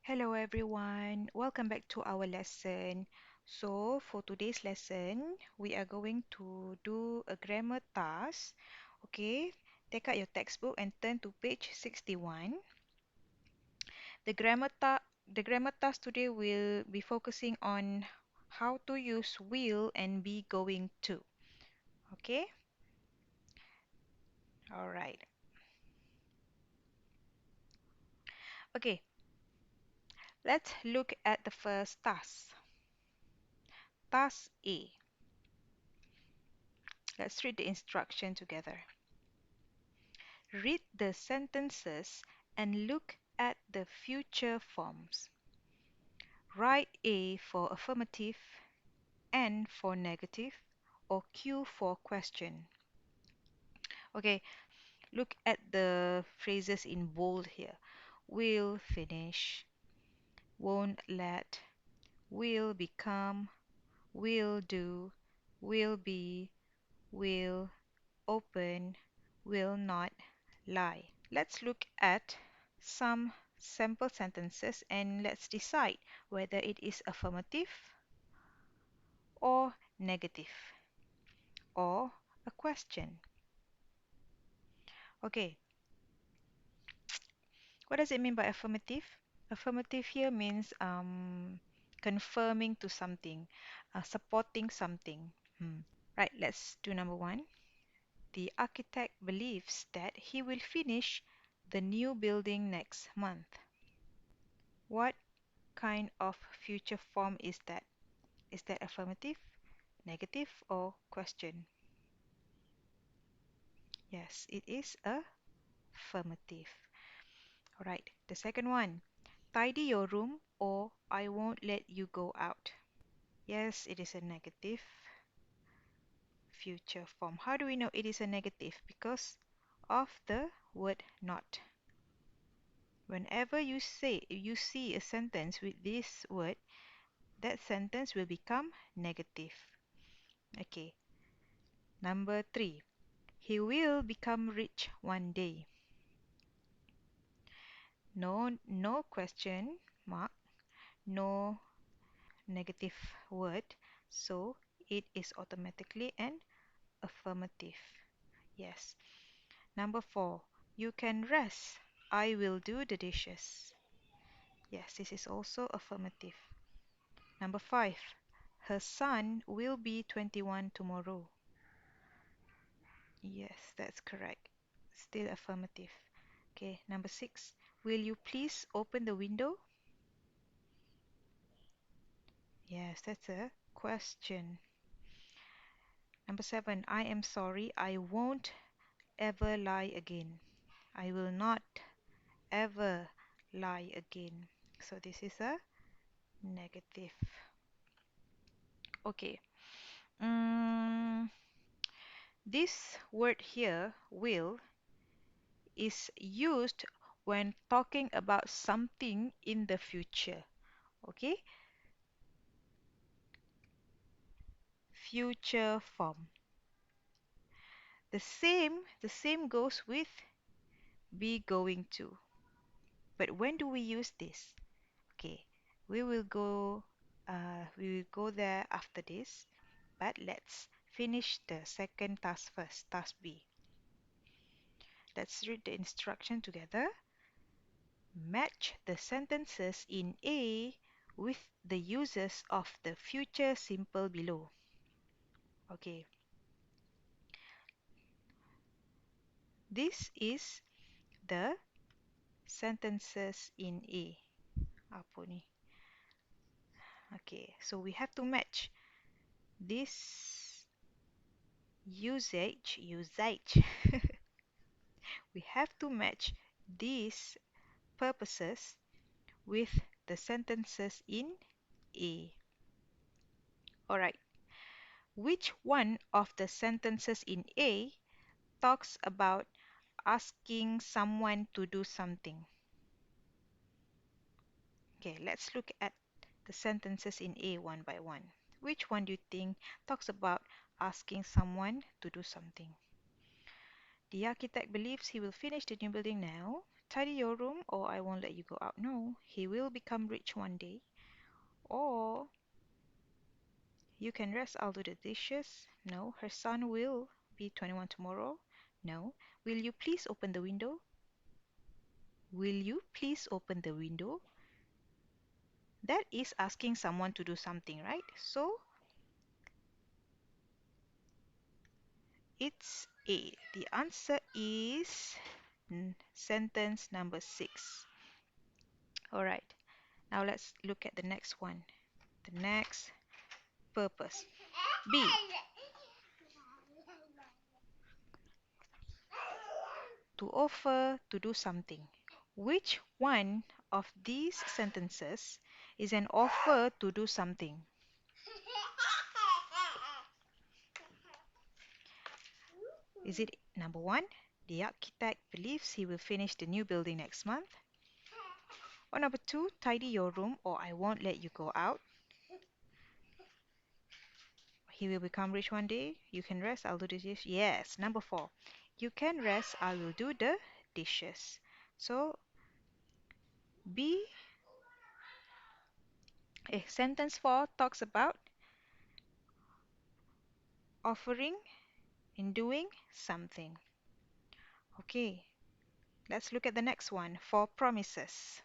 Hello everyone, welcome back to our lesson. So for today's lesson, we are going to do a grammar task. Okay, take out your textbook and turn to page 61. The grammar task today will be focusing on how to use will and be going to. Okay, all right. Okay, let's look at the first task. Task A. Let's read the instruction together. Read the sentences and look at the future forms. Write A for affirmative, N for negative, or Q for question. Okay, look at the phrases in bold here. Will finish, won't let, will become, will do, will be, will open, will not lie. Let's look at some sample sentences and let's decide whether it is affirmative or negative or a question. Okay, what does it mean by affirmative? Affirmative here means confirming to something, supporting something. Right, let's do number one. The architect believes that he will finish the new building next month. What kind of future form is that? Is that affirmative, negative, or question? Yes, it is affirmative. All right, the second one. Tidy your room or I won't let you go out. Yes, it is a negative future form. How do we know it is a negative? Because of the word not. Whenever you see a sentence with this word, that sentence will become negative. Okay, number three. He will become rich one day. No question mark, no negative word, so it is automatically an affirmative. Yes. Number four, you can rest. I will do the dishes. Yes, this is also affirmative. Number five, her son will be 21 tomorrow. Yes, that's correct. Still affirmative. Okay, number six, will you please open the window? Yes, that's a question. Number seven, I am sorry, I won't ever lie again. I will not ever lie again. So this is a negative. Okay. Mm, this word here, will, is used when talking about something in the future. Okay? Future form. The same goes with be going to. But when do we use this? Okay, we will go there after this, but let's finish the second task first, task B. Let's read the instruction together. Match the sentences in A with the uses of the future simple below. Okay, this is the sentences in A. Apa ni? Okay, so we have to match this usage. We have to match these purposes with the sentences in A. Alright, which one of the sentences in A talks about asking someone to do something? Okay, let's look at the sentences in A one by one. Which one do you think talks about asking someone to do something? The architect believes he will finish the new building now. Tidy your room or I won't let you go out. No, he will become rich one day. Or you can rest, I'll do the dishes. No, her son will be 21 tomorrow. No. Will you please open the window? Will you please open the window? That is asking someone to do something, right? So it's A. The answer is sentence number 6. All right. Now let's look at the next one. The next purpose. B. To offer to do something. Which one of these sentences is an offer to do something? Is it number 1? The architect believes he will finish the new building next month. Or number 2, tidy your room or I won't let you go out. He will become rich one day. You can rest, I'll do the dishes. Yes, number 4. You can rest, I will do the dishes. So B, sentence 4 talks about offering and doing something. Okay, let's look at the next one for promises.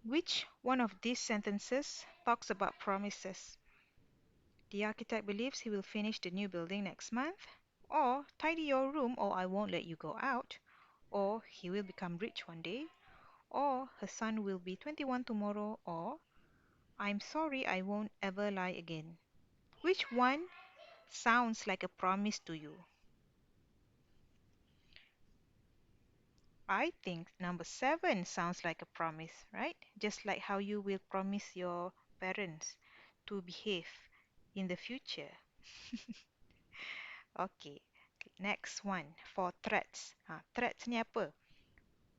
Which one of these sentences talks about promises? The architect believes he will finish the new building next month. Or tidy your room or I won't let you go out. Or he will become rich one day. Or her son will be 21 tomorrow. Or I'm sorry, I won't ever lie again. Which one sounds like a promise to you? I think number 7 sounds like a promise, right? Just like how you will promise your parents to behave in the future. Okay, next one for threats. Threats ni apa?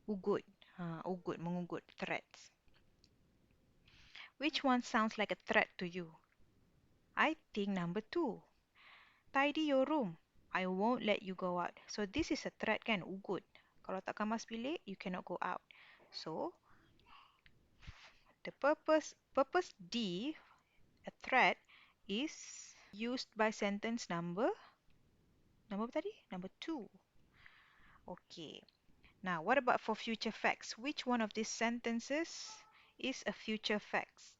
Ugut. Ugut, mengugut, threats. Which one sounds like a threat to you? I think number 2. Tidy your room. I won't let you go out. So this is a threat kan, ugut. Kalau tak kemas bilik, you cannot go out. So the purpose D, a threat, is used by sentence number apa tadi? Number 2. Okay. Now, what about for future facts? Which one of these sentences is a future facts?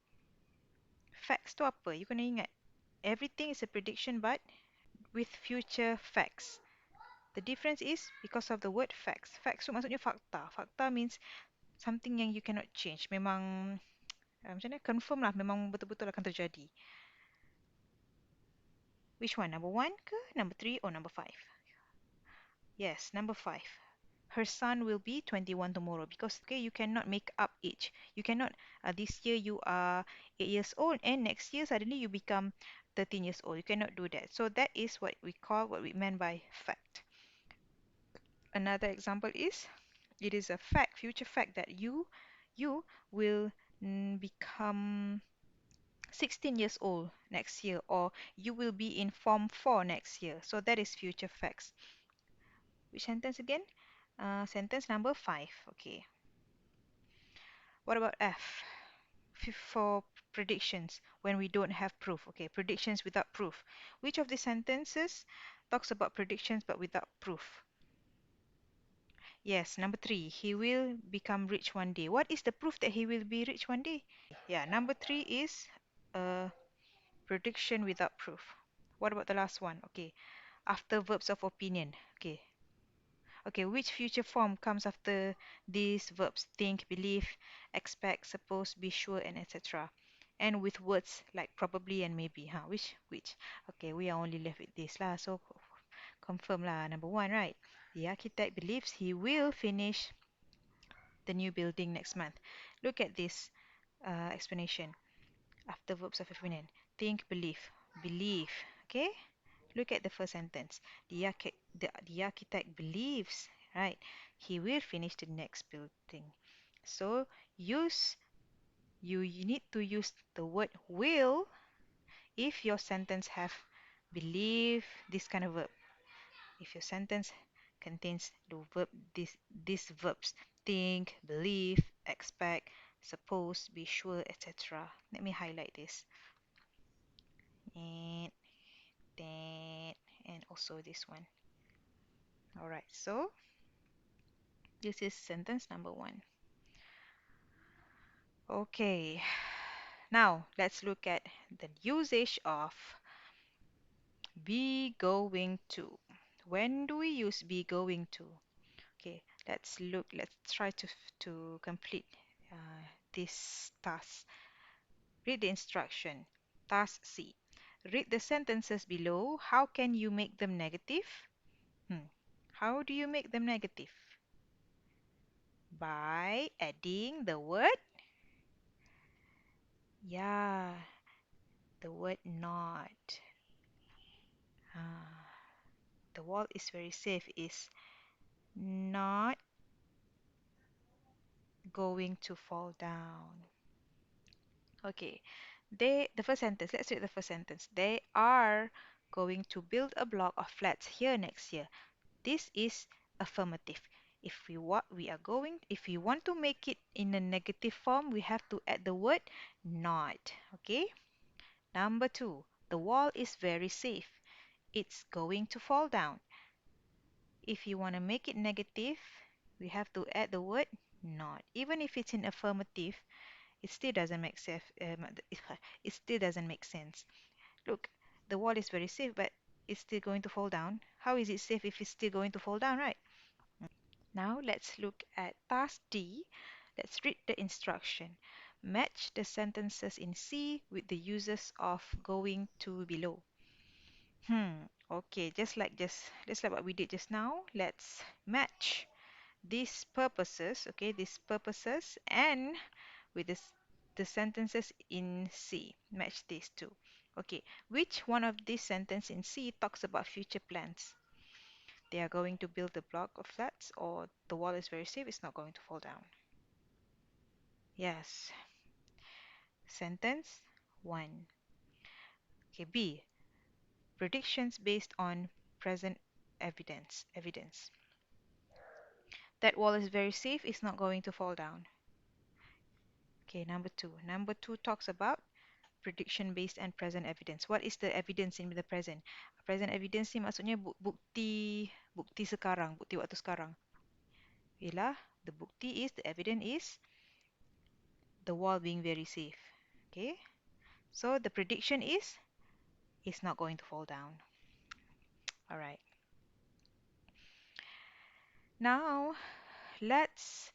Facts tu apa? You kena ingat. Everything is a prediction but with future facts. The difference is because of the word facts. Facts tu maksudnya fakta. Fakta means something yang you cannot change. Memang macam mana? Confirm lah. Memang betul-betul akan terjadi. Which one? Number 1 ke? Number 3 or number 5? Yes, number 5. Her son will be 21 tomorrow because okay, you cannot make up age. You cannot this year you are 8 years old and next year suddenly you become 13 years old. You cannot do that. So that is what we meant by fact. Another example is it is a fact, future fact that you will become 16 years old next year or you will be in form 4 next year. So that is future facts. Which sentence again? Sentence number 5. Okay. What about F? For predictions when we don't have proof. Okay, predictions without proof. Which of these sentences talks about predictions but without proof? Yes, number 3. He will become rich one day. What is the proof that he will be rich one day? Yeah, number 3 is a prediction without proof. What about the last one? Okay, after verbs of opinion. Okay. Okay, which future form comes after these verbs? Think, believe, expect, suppose, be sure, and etc. And with words like probably and maybe. Which? Okay, we are only left with this lah. So confirm lah. Number 1, right? The architect believes he will finish the new building next month. Look at this explanation. After verbs of opinion. Think, believe. Believe. Okay? Look at the first sentence. The architect believes, right? He will finish the next building. So you need to use the word will if your sentence have believe this kind of verb. if your sentence contains these verbs: think, believe, expect, suppose, be sure, etc. Let me highlight this. And that, and also this one. Alright, so this is sentence number one. Okay, now let's look at the usage of be going to. When do we use be going to? Okay, let's try to complete this task. Read the instruction. Task C. Read the sentences below. How can you make them negative? How do you make them negative? By adding the word, yeah, the word not. Ah, the wall is very safe is not going to fall down. Okay, the first sentence, let's read the first sentence. They are going to build a block of flats here next year. This is affirmative. If we want to make it in a negative form, we have to add the word not. Okay? Number two, the wall is very safe. It's going to fall down. If you want to make it negative, we have to add the word not. Even if it's in affirmative, it still doesn't make sense. It still doesn't make sense. Look, the wall is very safe, but it's still going to fall down. How is it safe if it's still going to fall down, right? Now let's look at task D. Let's read the instruction. Match the sentences in C with the uses of going to below. Okay, just like what we did just now, let's match these purposes, okay, these purposes and with the sentences in C. Match these two. Okay, which one of these sentences in C talks about future plans? They are going to build a block of flats, or the wall is very safe, it's not going to fall down. Yes. Sentence 1. Okay, B. Predictions based on present evidence. That wall is very safe, it's not going to fall down. Okay, number 2. Number 2 talks about prediction based and present evidence. What is the evidence in the present? Present evidence ni maksudnya bukti sekarang, bukti waktu sekarang. Ialah the bukti is, the evidence is the wall being very safe. Okay, so the prediction is it's not going to fall down. All right. Now let's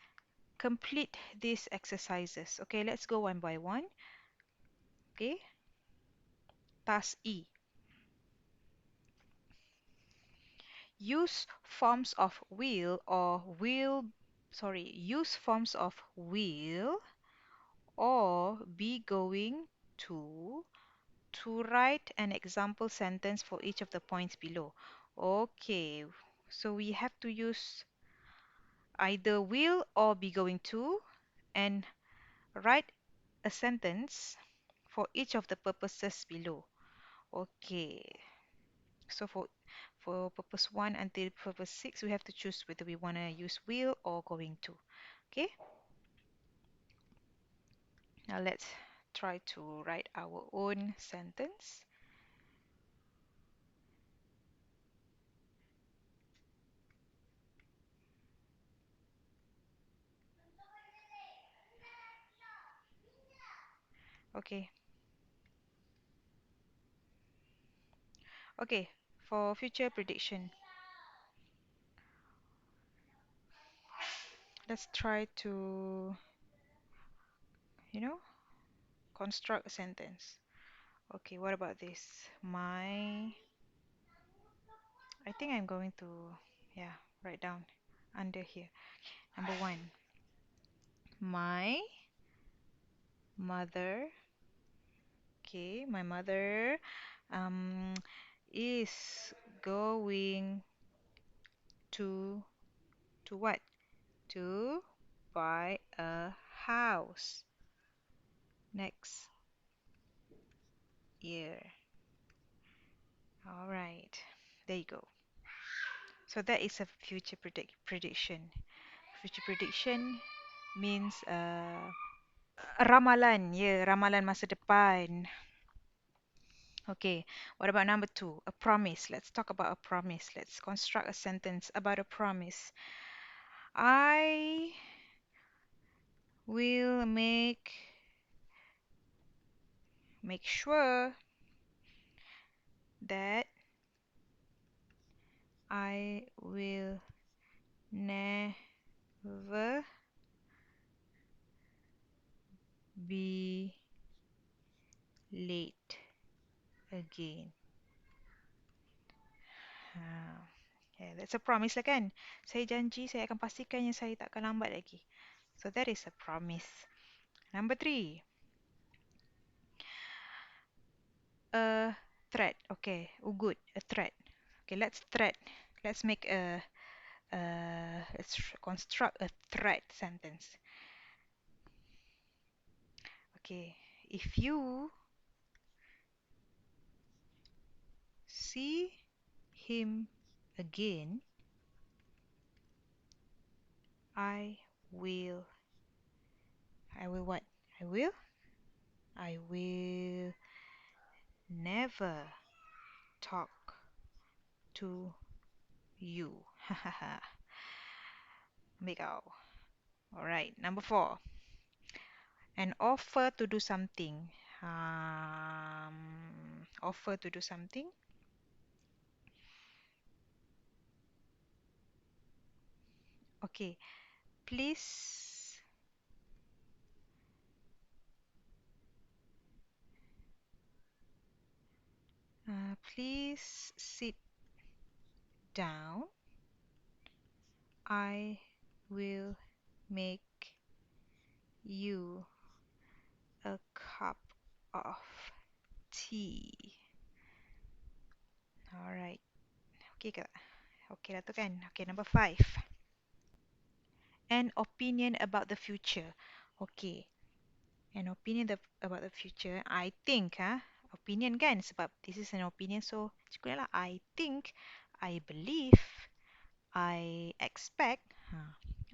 complete these exercises. Okay, let's go one by one. Okay, task E. Use forms of use forms of will or be going to write an example sentence for each of the points below. Okay, so we have to use either will or be going to and write a sentence for each of the purposes below. Okay, so for purpose 1 until purpose 6, we have to choose whether we want to use will or going to. Okay, now let's try to write our own sentence. Okay, okay, for future prediction, let's try to, you know, construct a sentence. Okay, what about this? I think I'm going to, yeah, write down under here. Number 1, my mother, okay, my mother um, is going to, what? To buy a house next year. All right, there you go. So that is a future prediction. Future prediction means ramalan, ya, ramalan masa depan. Okay, what about number two? A promise. Let's talk about a promise. Let's construct a sentence about a promise. I will make sure that I will never be late again. Ha. Okay, that's a promise lah kan. Saya janji saya akan pastikan yang saya tak akan lambat lagi. So that is a promise. Number three, a threat. Okay, oh good, a threat. Okay, let's threat. Let's make let's construct a threat sentence. Okay, if you see him again, I will. I will what? I will. I will never talk to you. Hahaha. Make out. All right. Number four. An offer to do something. Offer to do something. Okay. Please. Please sit down. I will make you a cup of tea. Alright. Okay ke? Okay lah tu kan. Okay, number five. An opinion about the future. Okay. An opinion about the future. I think, opinion kan? Sebab this is an opinion, so cukup lah. I think, I believe, I expect.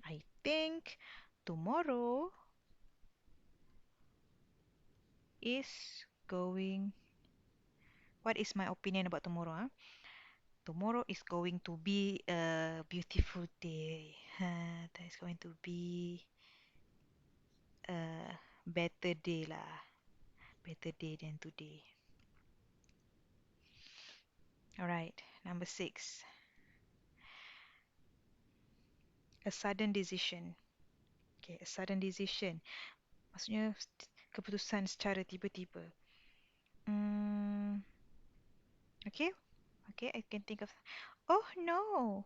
I think tomorrow is going. What is my opinion about tomorrow? Tomorrow is going to be a beautiful day. That is going to be a better day lah. Better day than today. Alright, number six. A sudden decision. Okay, a sudden decision. Maksudnya keputusan secara tiba-tiba. Okay, okay, I can think of. Oh no.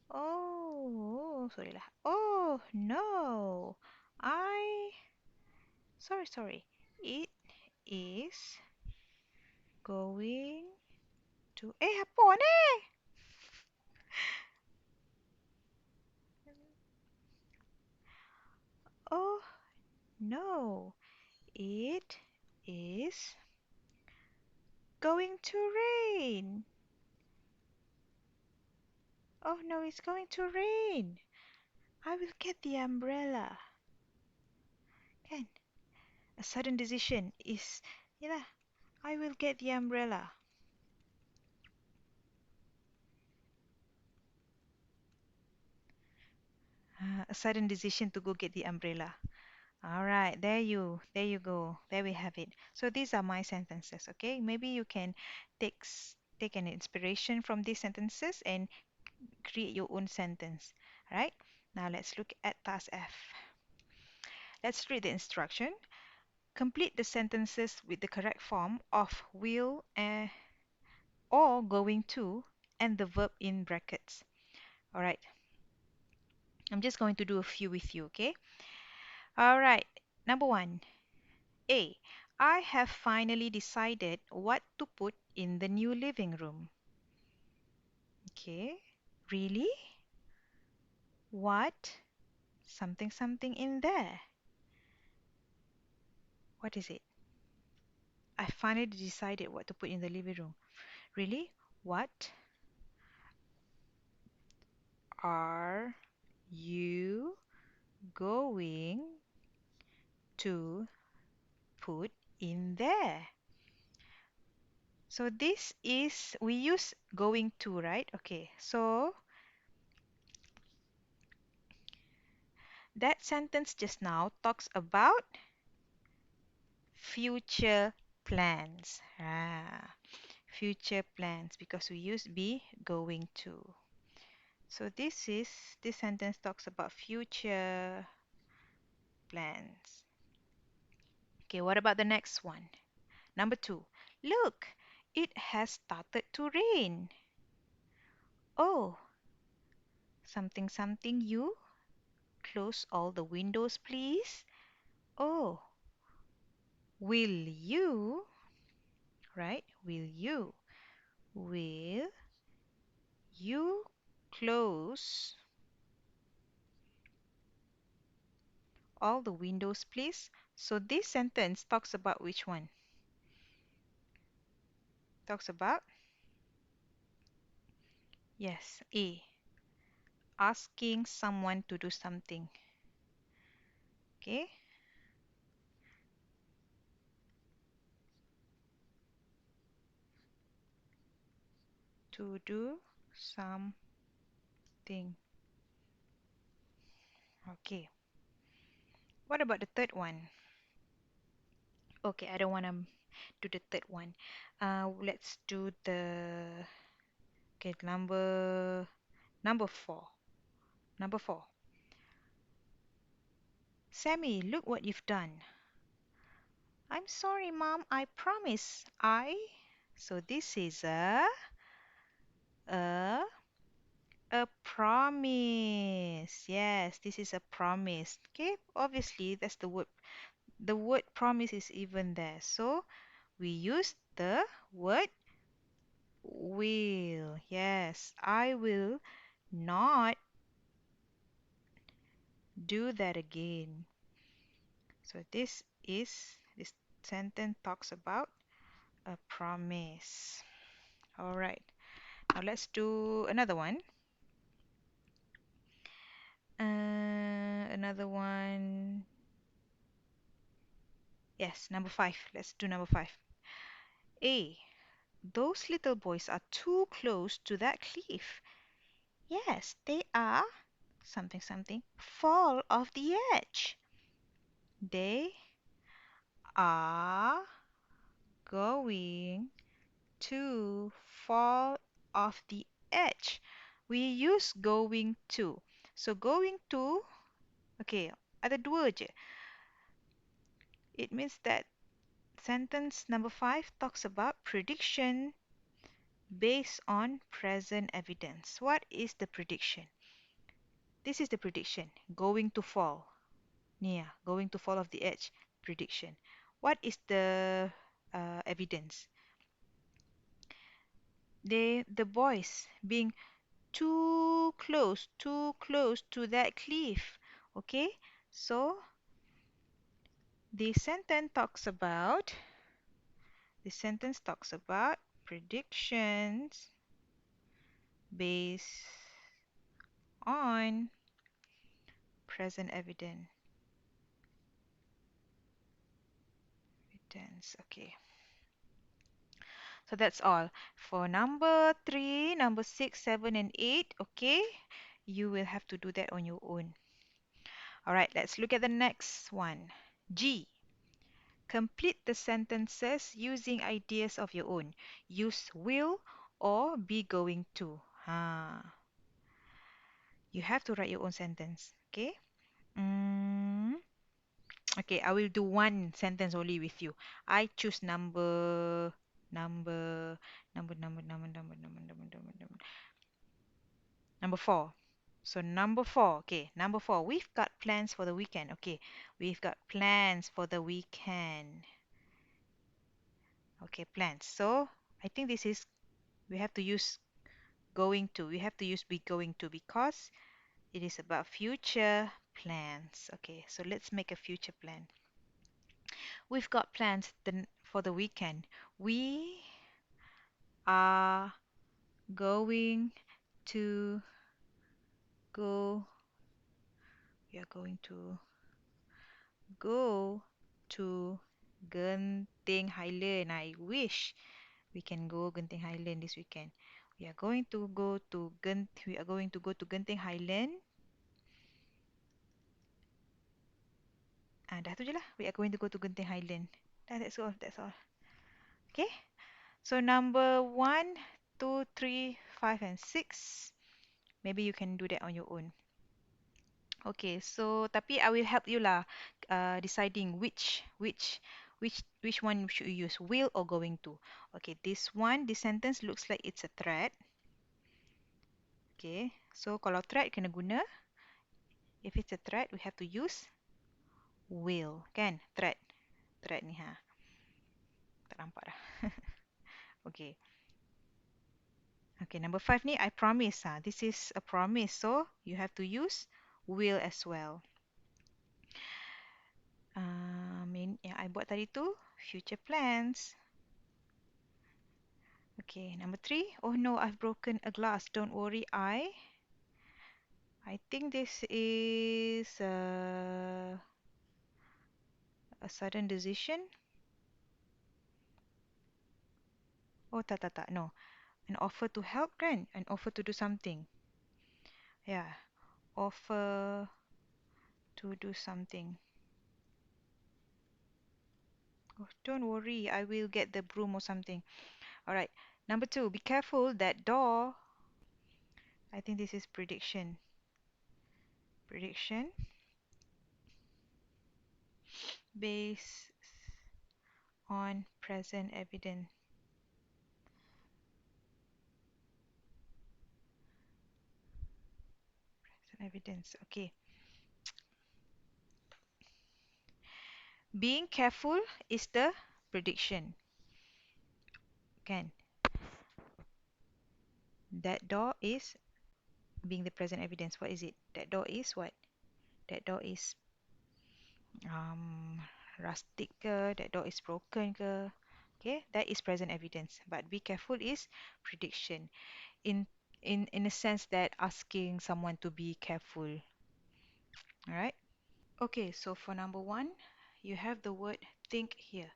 Oh, sorry lah. Oh no. Sorry. It is going to. Apa ni? Oh no. It is going to rain. Oh no, it's going to rain. I will get the umbrella. Kan? A sudden decision is, yalah, I will get the umbrella. A sudden decision to go get the umbrella. All right, there you go. There we have it. So these are my sentences, okay? Maybe you can take an inspiration from these sentences and create your own sentence. All right? Now let's look at task F. Let's read the instruction. Complete the sentences with the correct form of will or going to and the verb in brackets. All right. I'm just going to do a few with you, okay? All right. Number one. A. I have finally decided what to put in the new living room. Okay. Really? What? Something in there. What is it? I finally decided what to put in the living room. Really? What? are you going to put in there? So this is, we use going to, right? Okay, so that sentence just now talks about future plans. Future plans because we use be going to. So this sentence talks about future plans. Okay, what about the next one? Number two. Look, it has started to rain. Oh, something something you close all the windows, please. Oh, will you, right? Will you close all the windows, please? So this sentence talks about which one? Talks about, yes, A, asking someone to do something. Okay, to do something. Okay, what about the third one? Okay, I don't want to do the third one. Let's do the, okay, number four. Number four. Sammy, look what you've done. I'm sorry, Mom. I promise. So this is a a promise. Yes, this is a promise. Okay, obviously that's the word. The word promise is even there. So we use the word will. Yes, I will not do that again. So this sentence talks about a promise. All right. Now let's do another one. Another one. Yes, number five. Let's do number five. A. Those little boys are too close to that cliff. Yes, they are. Something, something. Fall off the edge. They are going to fall off the edge. We use going to. So going to, okay, ada dua je. It means that sentence number five talks about prediction based on present evidence. What is the prediction? This is the prediction. Going to fall. Nia, going to fall off the edge. Prediction. What is the evidence? The boys being too close to that cliff. Okay, so the sentence talks about predictions based on present evidence. Okay, so that's all for number 3, number 6, 7, and 8. Okay, you will have to do that on your own. All right, let's look at the next one. G. Complete the sentences using ideas of your own. Use will or be going to. You have to write your own sentence. Okay. Mm, okay, I will do one sentence only with you. I choose number, number 4. So number 4. Okay, number 4. We've got plans for the weekend. Okay, we've got plans for the weekend. Okay, plans. So I think this is, we have to use going to. We have to use be going to because it is about future plans. Okay, so let's make a future plan. We've got plans for the weekend. We are going to go, we are going to go to Genting Highland. I wish we can go Genting Highland this weekend. We are going to go to Genting Highland. Dah tu je lah. We are going to go to Genting Highland. Dah, that's all. That's all. Okay. So number 1, 2, 3, 5, and 6. Maybe you can do that on your own. Okay, so tapi I will help you lah, deciding which one should you use, will or going to. Okay, this sentence looks like it's a threat. Okay, so kalau threat kena guna. If it's a threat, we have to use will, kan? Threat ni ha. Tak nampak dah. Okay. Okay, number 5 ni I promise ha. This is a promise, so you have to use will as well. Yang I buat tadi tu future plans. Okay, number 3. Oh no, I've broken a glass. Don't worry, I think this is a sudden decision. Oh, tak. No. An offer to help, kan? An offer to do something. Yeah. Offer to do something. Oh, don't worry, I will get the broom or something. Alright. Number 2, be careful that door. I think this is prediction. Prediction. Based on present evidence. Present evidence. Okay. Being careful is the prediction. Kan? That door is being the present evidence. What is it? That door is what? That door is rustic ke? That door is broken ke? Okay, that is present evidence. But be careful is prediction. In in a sense that asking someone to be careful. Alright? Okay, so for number 1, you have the word think here.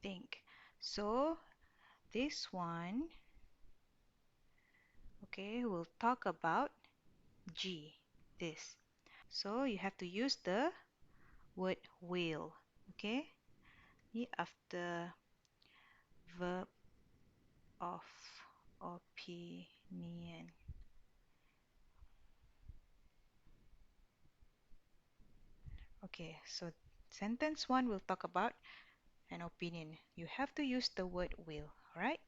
Think. So this one, okay, we'll talk about G, this. So you have to use the word will, okay? After verb of opinion. Okay, so sentence 1 will talk about an opinion. You have to use the word will, alright?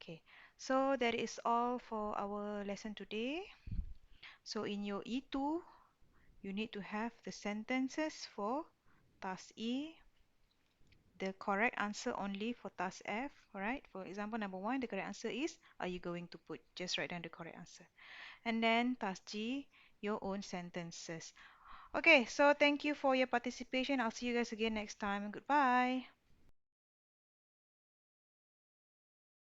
Okay, so that is all for our lesson today. So in your E2, you need to have the sentences for task E, the correct answer only for task F, alright? For example, number 1, the correct answer is, are you going to put? Just write down the correct answer. And then task G, your own sentences. Okay, so thank you for your participation. I'll see you guys again next time. Goodbye.